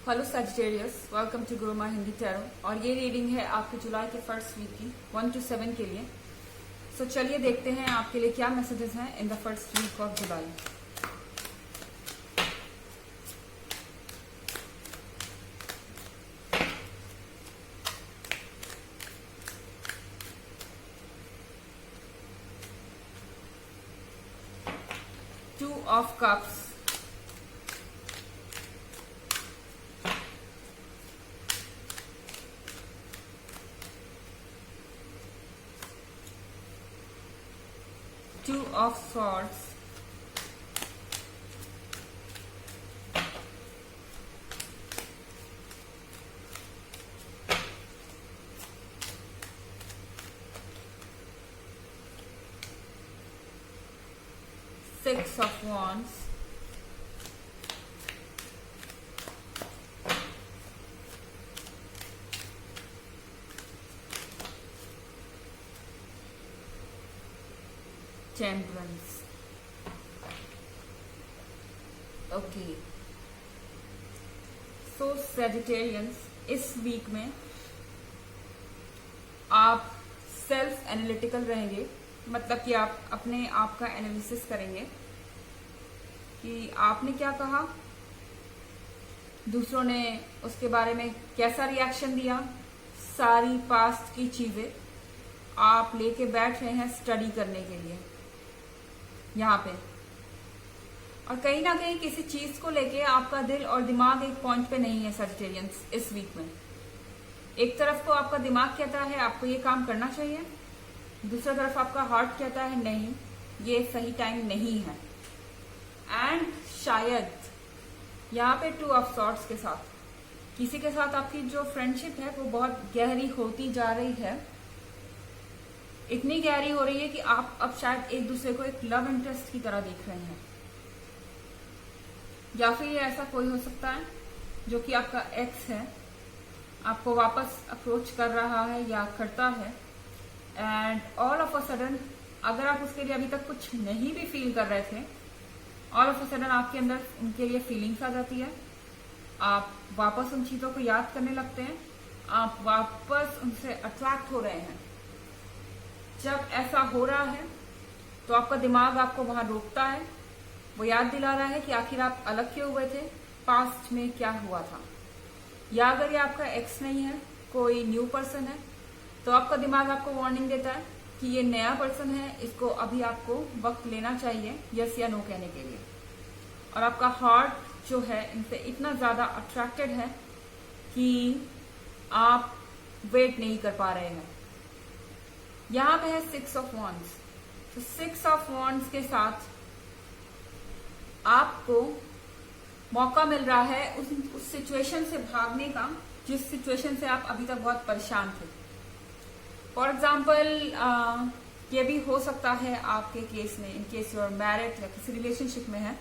Hello Sagittarius, welcome to Guruma Hindi tarot. और ये reading है आपके जुलाई के फर्स्ट वीक की 1 to 7 के लिए। सो चलिए देखते हैं आपके लिए क्या मैसेजेस हैं in the first week of July. Two of cups, Two of Swords, Six of Wands, Temperance। Okay, so sagittarians, इस वीक में आप सेल्फ एनालिटिकल रहेंगे। मतलब कि आप अपने आप का एनालिसिस करेंगे कि आपने क्या कहा, दूसरों ने उसके बारे में कैसा रिएक्शन दिया। सारी पास्ट की चीजें आप लेके बैठ रहे हैं स्टडी करने के लिए यहाँ पे। और कहीं ना कहीं किसी चीज को लेके आपका दिल और दिमाग एक पॉइंट पे नहीं है सजिटेरियंस इस वीक में। एक तरफ तो आपका दिमाग कहता है आपको ये काम करना चाहिए, दूसरी तरफ आपका हार्ट कहता है नहीं, ये सही टाइम नहीं है। एंड शायद यहाँ पे टू ऑफ सॉर्ड्स के साथ किसी के साथ आपकी जो फ्रेंडशिप है वो बहुत गहरी होती जा रही है। इतनी गहरी हो रही है कि आप अब शायद एक दूसरे को एक लव इंटरेस्ट की तरह देख रहे हैं। या फिर ये ऐसा कोई हो सकता है जो कि आपका एक्स है, आपको वापस अप्रोच कर रहा है या करता है। And all of a sudden, अगर आप उसके लिए अभी तक कुछ नहीं भी फील कर रहे थे, ऑल ऑफ अ सडन आपके अंदर उनके लिए फीलिंग्स आ जाती है। आप वापस उन चीजों को याद करने लगते हैं, आप वापस उनसे अट्रैक्ट हो रहे हैं। जब ऐसा हो रहा है तो आपका दिमाग आपको वहां रोकता है, वो याद दिला रहा है कि आखिर आप अलग क्यों हुए थे, पास्ट में क्या हुआ था। या अगर ये आपका एक्स नहीं है, कोई न्यू पर्सन है, तो आपका दिमाग आपको वार्निंग देता है कि ये नया पर्सन है, इसको अभी आपको वक्त लेना चाहिए यस या नो कहने के लिए। और आपका हार्ट जो है इनसे इतना ज्यादा अट्रैक्टेड है कि आप वेट नहीं कर पा रहे हैं। यहाँ पे है सिक्स ऑफ वॉन्ड्स। तो सिक्स ऑफ वॉन्ड्स के साथ आपको मौका मिल रहा है उस सिचुएशन से भागने का जिस सिचुएशन से आप अभी तक बहुत परेशान थे। फॉर एग्जाम्पल ये भी हो सकता है आपके केस में, in case you are married या किसी रिलेशनशिप में है,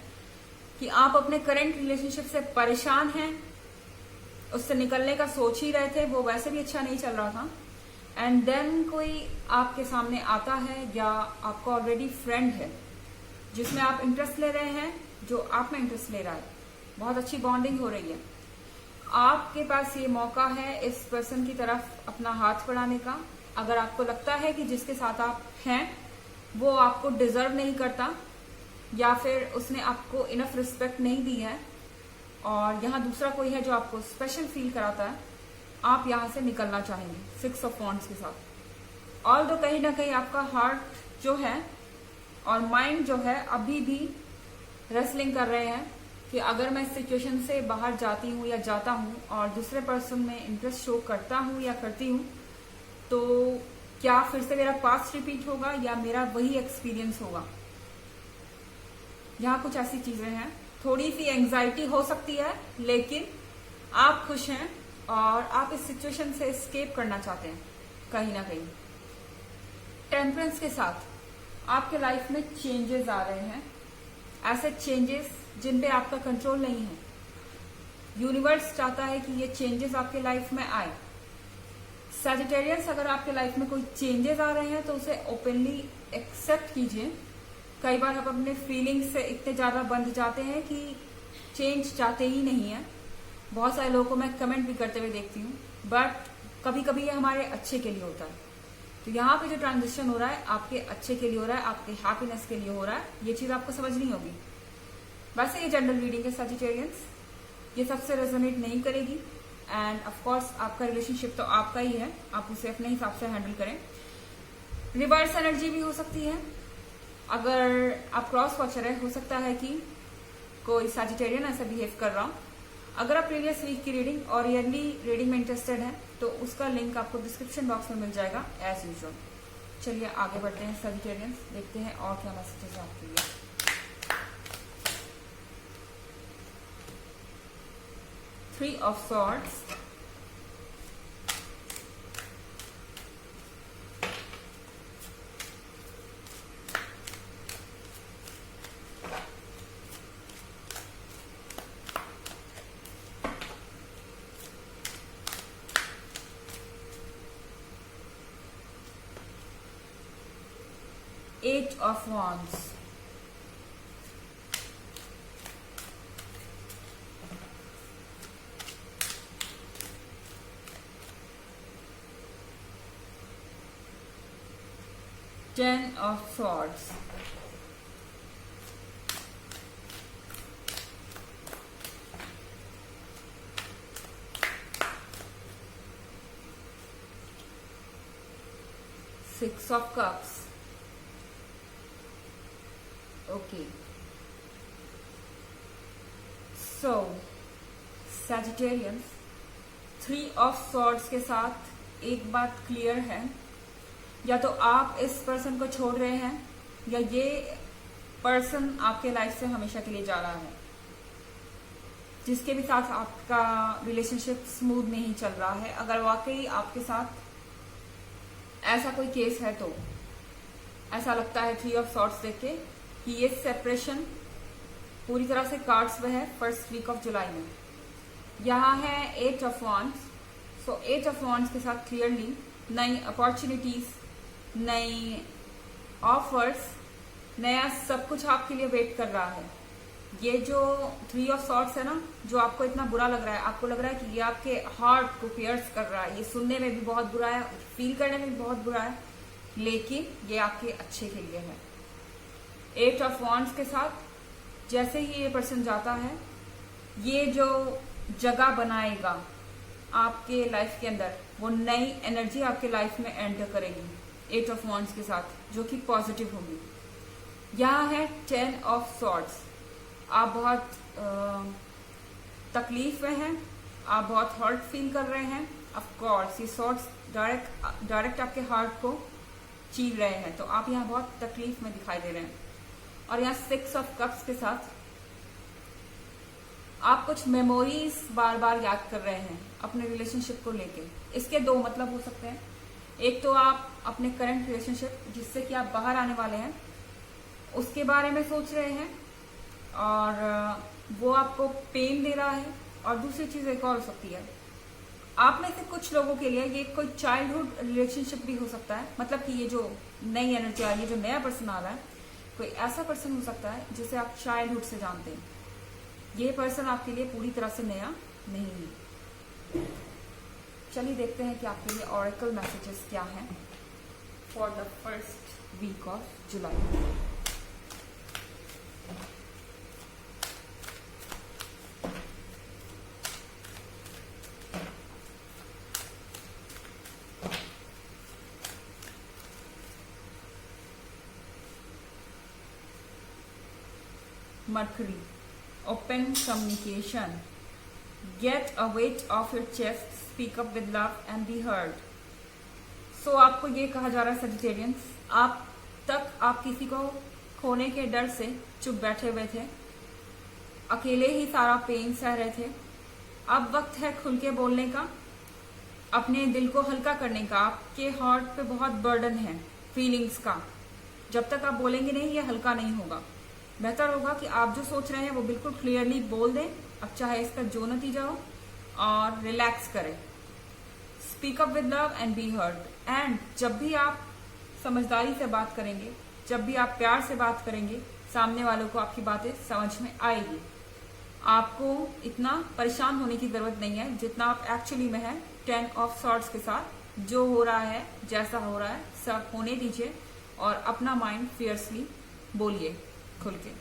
कि आप अपने करंट रिलेशनशिप से परेशान हैं, उससे निकलने का सोच ही रहे थे, वो वैसे भी अच्छा नहीं चल रहा था। एंड देन कोई आपके सामने आता है या आपका ऑलरेडी फ्रेंड है जिसमें आप इंटरेस्ट ले रहे हैं, जो आप में इंटरेस्ट ले रहा है, बहुत अच्छी बॉन्डिंग हो रही है। आपके पास ये मौका है इस पर्सन की तरफ अपना हाथ बढ़ाने का। अगर आपको लगता है कि जिसके साथ आप हैं वो आपको डिजर्व नहीं करता या फिर उसने आपको इनफ रिस्पेक्ट नहीं दी है और यहाँ दूसरा कोई है जो आपको स्पेशल फील कराता है, आप यहाँ से निकलना चाहेंगे सिक्स ऑफ वॉन्ड्स के साथ। ऑल्दो कहीं ना कहीं आपका हार्ट जो है और माइंड जो है अभी भी रेसलिंग कर रहे हैं कि अगर मैं इस सिचुएशन से बाहर जाती हूँ या जाता हूँ और दूसरे पर्सन में इंटरेस्ट शो करता हूँ या करती हूँ, तो क्या फिर से मेरा पास्ट रिपीट होगा या मेरा वही एक्सपीरियंस होगा। यहाँ कुछ ऐसी चीजें हैं, थोड़ी सी एंजाइटी हो सकती है, लेकिन आप खुश हैं और आप इस सिचुएशन से एस्केप करना चाहते हैं कहीं ना कहीं। टेम्परेंस के साथ आपके लाइफ में चेंजेस आ रहे हैं, ऐसे चेंजेस जिन पे आपका कंट्रोल नहीं है। यूनिवर्स चाहता है कि ये चेंजेस आपके लाइफ में आए। सजिटेरियंस, अगर आपके लाइफ में कोई चेंजेस आ रहे हैं तो उसे ओपनली एक्सेप्ट कीजिए। कई बार हम अपने फीलिंग्स से इतने ज्यादा बंध जाते हैं कि चेंज चाहते ही नहीं है, बहुत सारे लोगों को मैं कमेंट भी करते हुए देखती हूँ, बट कभी कभी ये हमारे अच्छे के लिए होता है। तो यहाँ पे जो ट्रांजिशन हो रहा है आपके अच्छे के लिए हो रहा है, आपके हैप्पीनेस के लिए हो रहा है, ये चीज आपको समझनी होगी। वैसे ये जनरल रीडिंग है सजिटेरियंस, ये सबसे रेजोनेट नहीं करेगी, एंड ऑफ कोर्स आपका रिलेशनशिप तो आपका ही है, आप उसे अपने हिसाब से हैंडल करें। रिवर्स एनर्जी भी हो सकती है, अगर आप क्रॉस वॉचर है, हो सकता है कि कोई सजिटेरियन ऐसा बिहेव कर रहा हो। अगर आप प्रीवियस वीक की रीडिंग और ईयरली रीडिंग में इंटरेस्टेड हैं तो उसका लिंक आपको डिस्क्रिप्शन बॉक्स में मिल जाएगा एज यूजुअल। चलिए आगे बढ़ते हैं सजिटेरियंस, देखते हैं और क्या मैसेजेस आपके लिए। Three of swords, Eight of Wands, Ten of Swords, Six of Cups. Okay, so Sagittarians, three of swords के साथ एक बात क्लियर है, या तो आप इस पर्सन को छोड़ रहे हैं या ये पर्सन आपके लाइफ से हमेशा के लिए जा रहा है। जिसके भी साथ आपका रिलेशनशिप स्मूथ नहीं चल रहा है, अगर वाकई आपके साथ ऐसा कोई केस है तो ऐसा लगता है थ्री ऑफ सॉर्ड्स देख के कि ये सेपरेशन पूरी तरह से कार्ड्स पे है फर्स्ट वीक ऑफ जुलाई में। यहाँ है eight of wands, so eight of wands के साथ क्लियरली नई अपॉर्चुनिटीज, नई ऑफर्स, नया सब कुछ आपके लिए वेट कर रहा है। ये जो थ्री ऑफ सॉर्ड्स है ना, जो आपको इतना बुरा लग रहा है, आपको लग रहा है कि ये आपके हार्ट को पियर्स कर रहा है, ये सुनने में भी बहुत बुरा है, फील करने में भी बहुत बुरा है, लेकिन ये आपके अच्छे के लिए है। एट ऑफ वॉन्ड्स के साथ जैसे ही ये पर्सन जाता है, ये जो जगह बनाएगा आपके लाइफ के अंदर, वो नई एनर्जी आपके लाइफ में एंटर करेगी एट ऑफ वॉन्ड्स के साथ, जो कि पॉजिटिव होगी। यहाँ है टेन ऑफ सॉर्ड्स, आप बहुत तकलीफ में हैं, आप बहुत हर्ट फील कर रहे हैं। ऑफ कोर्स ये सॉर्ड्स डायरेक्ट आपके हार्ट को चीर रहे हैं, तो आप यहाँ बहुत तकलीफ में दिखाई दे रहे हैं। और यहाँ सिक्स ऑफ कप्स के साथ आप कुछ मेमोरीज बार बार याद कर रहे हैं अपने रिलेशनशिप को लेके। इसके दो मतलब हो सकते हैं, एक तो आप अपने करंट रिलेशनशिप जिससे कि आप बाहर आने वाले हैं उसके बारे में सोच रहे हैं और वो आपको पेन दे रहा है, और दूसरी चीज एक और हो सकती है, आप में से कुछ लोगों के लिए ये कोई चाइल्डहुड रिलेशनशिप भी हो सकता है। मतलब कि ये जो नई एनर्जी आ रही है, जो नया पर्सन आ रहा है, कोई ऐसा पर्सन हो सकता है जिसे आप चाइल्डहुड से जानते हैं। ये पर्सन आपके लिए पूरी तरह से नया नहीं है। चलिए देखते हैं कि आपके लिए ऑरेकल मैसेजेस क्या हैं for the first week of July. Mercury, open communication, get a weight off your chest, speak up with love and be heard. So आपको ये कहा जा रहा है सजिटेरियंस, आप तक आप किसी को खोने के डर से चुप बैठे हुए थे, अकेले ही सारा पेन सह रहे थे। अब वक्त है खुल के बोलने का, अपने दिल को हल्का करने का। आपके हार्ट पे बहुत बर्डन है फीलिंग्स का, जब तक आप बोलेंगे नहीं ये हल्का नहीं होगा। बेहतर होगा कि आप जो सोच रहे हैं वो बिल्कुल क्लियरली बोल दें, अब चाहे इसका जो नतीजा हो, और रिलैक्स करें। Speak up with love and be heard. And जब भी आप समझदारी से बात करेंगे, जब भी आप प्यार से बात करेंगे, सामने वालों को आपकी बातें समझ में आएगी। आपको इतना परेशान होने की जरूरत नहीं है जितना आप एक्चुअली में है 10 ऑफ सॉर्ड्स के साथ। जो हो रहा है, जैसा हो रहा है, सब होने दीजिए और अपना माइंड फियर्सली बोलिए खुल के।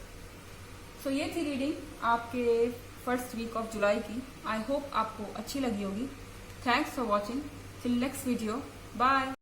सो ये थी रीडिंग आपके फर्स्ट वीक ऑफ जुलाई की। आई होप आपको अच्छी लगी होगी। Thanks for watching. Till next video, bye.